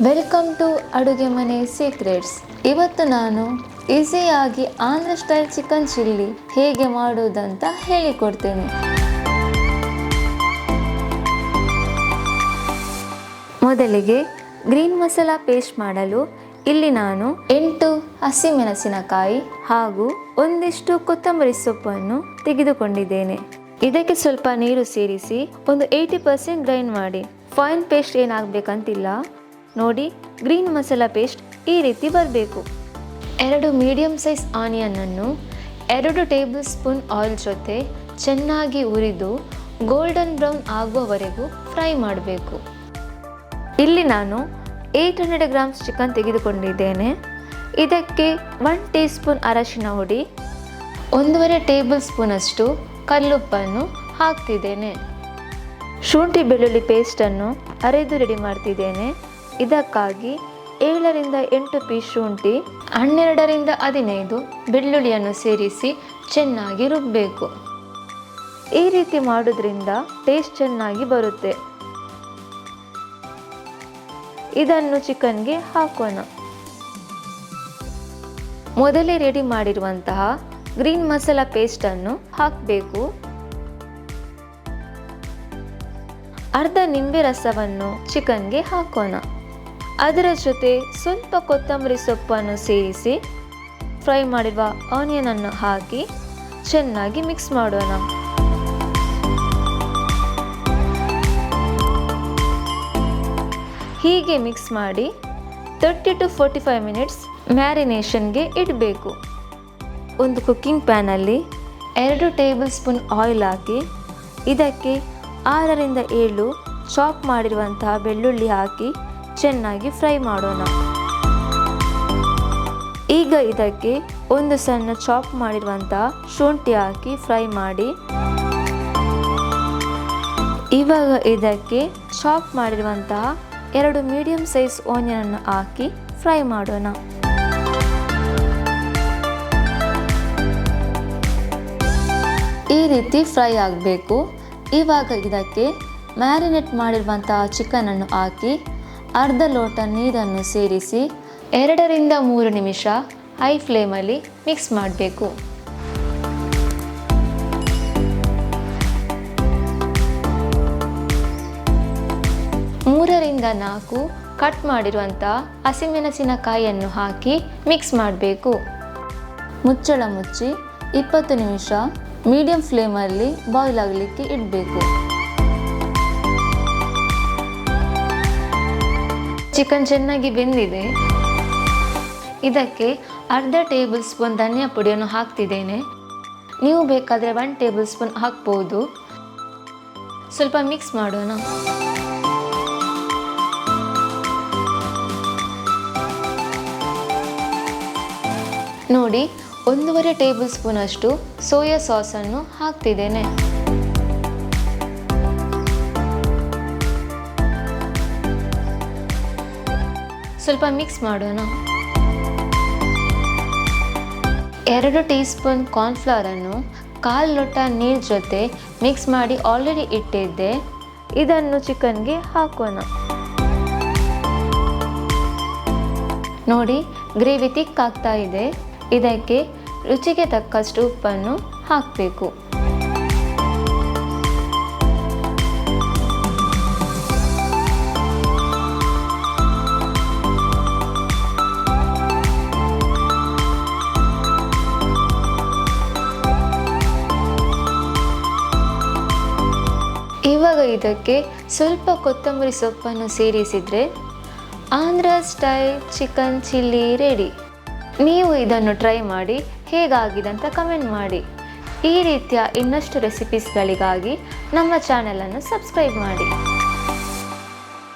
Welcome to ಅಡುಗೆ ಮನೆ secrets. ಇವತ್ತು ನಾನು ಈಸಿಯಾಗಿ ಆಂಧ್ರ ಸ್ಟೈಲ್ ಚಿಕನ್ ಚಿಲ್ಲಿ ಹೇಗೆ ಮಾಡುವುದಂತ ಹೇಳಿಕೊಡ್ತೇನೆ. ಮೊದಲಿಗೆ ಗ್ರೀನ್ ಮಸಾಲಾ ಪೇಸ್ಟ್ ಮಾಡಲು ಇಲ್ಲಿ ನಾನು 8 ಹಸಿಮೆಣಸಿನಕಾಯಿ ಹಾಗೂ ಒಂದಿಷ್ಟು ಕೊತ್ತಂಬರಿ ಸೊಪ್ಪನ್ನು ತೆಗೆದುಕೊಂಡಿದ್ದೇನೆ. ಇದಕ್ಕೆ ಸ್ವಲ್ಪ ನೀರು ಸೇರಿಸಿ ಒಂದು 80% ಗ್ರೈಂಡ್ ಮಾಡಿ. ಫೈನ್ ಪೇಸ್ಟ್ ಏನಾಗಬೇಕಂತಿಲ್ಲ. ನೋಡಿ, ಗ್ರೀನ್ ಮಸಾಲಾ ಪೇಸ್ಟ್ ಈ ರೀತಿ ಬರಬೇಕು. 2 ಮೀಡಿಯಂ ಸೈಜ್ ಆನಿಯನ್ನನ್ನು 2 ಟೇಬಲ್ ಸ್ಪೂನ್ ಆಯಿಲ್ ಜೊತೆ ಚೆನ್ನಾಗಿ ಹುರಿದು ಗೋಲ್ಡನ್ ಬ್ರೌನ್ ಆಗುವವರೆಗೂ ಫ್ರೈ ಮಾಡಬೇಕು. ಇಲ್ಲಿ ನಾನು 800 ಗ್ರಾಮ್ಸ್ ಚಿಕನ್ ತೆಗೆದುಕೊಂಡಿದ್ದೇನೆ. ಇದಕ್ಕೆ 1 ಟೀ ಸ್ಪೂನ್ ಅರಶಿನ ಹುಡಿ, 1.5 ಟೇಬಲ್ ಸ್ಪೂನ್ ಅಷ್ಟು ಕಲ್ಲುಪ್ಪನ್ನು ಹಾಕ್ತಿದ್ದೇನೆ. ಶುಂಠಿ ಬೆಳ್ಳುಳ್ಳಿ ಪೇಸ್ಟನ್ನು ಅರೆದು ರೆಡಿ ಮಾಡ್ತಿದ್ದೇನೆ. ಇದಕ್ಕಾಗಿ 7ರಿಂದ 8 ಪೀಸ್ ಶುಂಠಿ, 12ರಿಂದ 15 ಬೆಳ್ಳುಳ್ಳಿಯನ್ನು ಸೇರಿಸಿ ಚೆನ್ನಾಗಿ ರುಬ್ಬಬೇಕು. ಈ ರೀತಿ ಮಾಡೋದ್ರಿಂದ ಟೇಸ್ಟ್ ಚೆನ್ನಾಗಿ ಬರುತ್ತೆ. ಇದನ್ನು ಚಿಕನ್ಗೆ ಹಾಕೋಣ. ಮೊದಲೇ ರೆಡಿ ಮಾಡಿರುವಂತಹ ಗ್ರೀನ್ ಮಸಾಲಾ ಪೇಸ್ಟನ್ನು ಹಾಕಬೇಕು. ಅರ್ಧ ನಿಂಬೆ ರಸವನ್ನು ಚಿಕನ್ಗೆ ಹಾಕೋಣ. ಅದರ ಜೊತೆ ಸ್ವಲ್ಪ ಕೊತ್ತಂಬರಿ ಸೊಪ್ಪನ್ನು ಸೇರಿಸಿ ಫ್ರೈ ಮಾಡಿರುವ ಆನಿಯನ್ ಅನ್ನು ಹಾಕಿ ಚೆನ್ನಾಗಿ ಮಿಕ್ಸ್ ಮಾಡೋಣ. ಹೀಗೆ ಮಿಕ್ಸ್ ಮಾಡಿ 30 to 45 ಮಿನಿಟ್ಸ್ ಮ್ಯಾರಿನೇಷನ್ಗೆ ಇಡಬೇಕು. ಒಂದು ಕುಕ್ಕಿಂಗ್ ಪ್ಯಾನಲ್ಲಿ 2 ಟೇಬಲ್ ಸ್ಪೂನ್ ಆಯಿಲ್ ಹಾಕಿ ಇದಕ್ಕೆ 6ರಿಂದ 7 ಚಾಪ್ ಮಾಡಿರುವಂತಹ ಬೆಳ್ಳುಳ್ಳಿ ಹಾಕಿ ಚೆನ್ನಾಗಿ ಫ್ರೈ ಮಾಡೋಣ. ಈಗ ಇದಕ್ಕೆ ಒಂದು ಸಣ್ಣ ಚಾಪ್ ಮಾಡಿರುವಂತಹ ಶುಂಠಿ ಹಾಕಿ ಫ್ರೈ ಮಾಡಿ. ಇವಾಗ ಇದಕ್ಕೆ ಚಾಪ್ ಮಾಡಿರುವಂತಹ 2 ಮೀಡಿಯಂ ಸೈಜ್ ಆನಿಯನ್ ಅನ್ನು ಹಾಕಿ ಫ್ರೈ ಮಾಡೋಣ. ಈ ರೀತಿ ಫ್ರೈ ಆಗಬೇಕು. ಇವಾಗ ಇದಕ್ಕೆ ಮ್ಯಾರಿನೇಟ್ ಮಾಡಿರುವಂತಹ ಚಿಕನ್ ಅನ್ನು ಹಾಕಿ ಅರ್ಧ ಲೋಟ ನೀರನ್ನು ಸೇರಿಸಿ 2ರಿಂದ 3 ನಿಮಿಷ ಹೈ ಫ್ಲೇಮಲ್ಲಿ ಮಿಕ್ಸ್ ಮಾಡಬೇಕು. 3ರಿಂದ 4 ಕಟ್ ಮಾಡಿರುವಂತಹ ಹಸಿಮೆಣಸಿನಕಾಯಿಯನ್ನು ಹಾಕಿ ಮಿಕ್ಸ್ ಮಾಡಬೇಕು. ಮುಚ್ಚಳ ಮುಚ್ಚಿ 20 ನಿಮಿಷ ಮೀಡಿಯಂ ಫ್ಲೇಮಲ್ಲಿ ಬಾಯ್ಲ್ ಆಗಲಿಕ್ಕೆ ಇಡಬೇಕು. ಚಿಕನ್ ಚೆನ್ನಾಗಿ ಬೆಂದಿದೆ. ಇದಕ್ಕೆ ಅರ್ಧ ಟೇಬಲ್ ಸ್ಪೂನ್ ಧನಿಯಾ ಪುಡಿಯನ್ನು ಹಾಕ್ತಿದ್ದೇನೆ. ನೀವು ಬೇಕಾದರೆ 1 ಟೇಬಲ್ ಸ್ಪೂನ್ ಹಾಕ್ಬೋದು. ಸ್ವಲ್ಪ ಮಿಕ್ಸ್ ಮಾಡೋಣ. ನೋಡಿ, 1.5 ಟೇಬಲ್ ಸ್ಪೂನ್ ಅಷ್ಟು ಸೋಯಾ ಸಾಸನ್ನು ಹಾಕ್ತಿದ್ದೇನೆ. ಸ್ವಲ್ಪ ಮಿಕ್ಸ್ ಮಾಡೋಣ. 2 ಟೀ ಸ್ಪೂನ್ ಕಾರ್ನ್ಫ್ಲವರನ್ನು 1/4 ಲೋಟ ನೀರು ಜೊತೆ ಮಿಕ್ಸ್ ಮಾಡಿ ಆಲ್ರೆಡಿ ಇಟ್ಟಿದ್ದೆ. ಇದನ್ನು ಚಿಕನ್ಗೆ ಹಾಕೋಣ. ನೋಡಿ, ಗ್ರೇವಿ ಥಿಕ್ ಆಗ್ತಾ ಇದೆ. ಇದಕ್ಕೆ ರುಚಿಗೆ ತಕ್ಕಷ್ಟು ಉಪ್ಪನ್ನು ಹಾಕಬೇಕು. ಇವಾಗ ಇದಕ್ಕೆ ಸ್ವಲ್ಪ ಕೊತ್ತಂಬರಿ ಸೊಪ್ಪನ್ನು ಸೇರಿಸಿದರೆ Andhra style chicken chilli ready. ನೀವು ಇದನ್ನು ಟ್ರೈ ಮಾಡಿ ಹೇಗಾಗಿದೆ ಅಂತ ಕಮೆಂಟ್ ಮಾಡಿ. ಈ ರೀತಿಯ ಇನ್ನಷ್ಟು ರೆಸಿಪೀಸ್ಗಳಿಗಾಗಿ ನಮ್ಮ ಚಾನಲನ್ನು ಸಬ್ಸ್ಕ್ರೈಬ್ ಮಾಡಿ.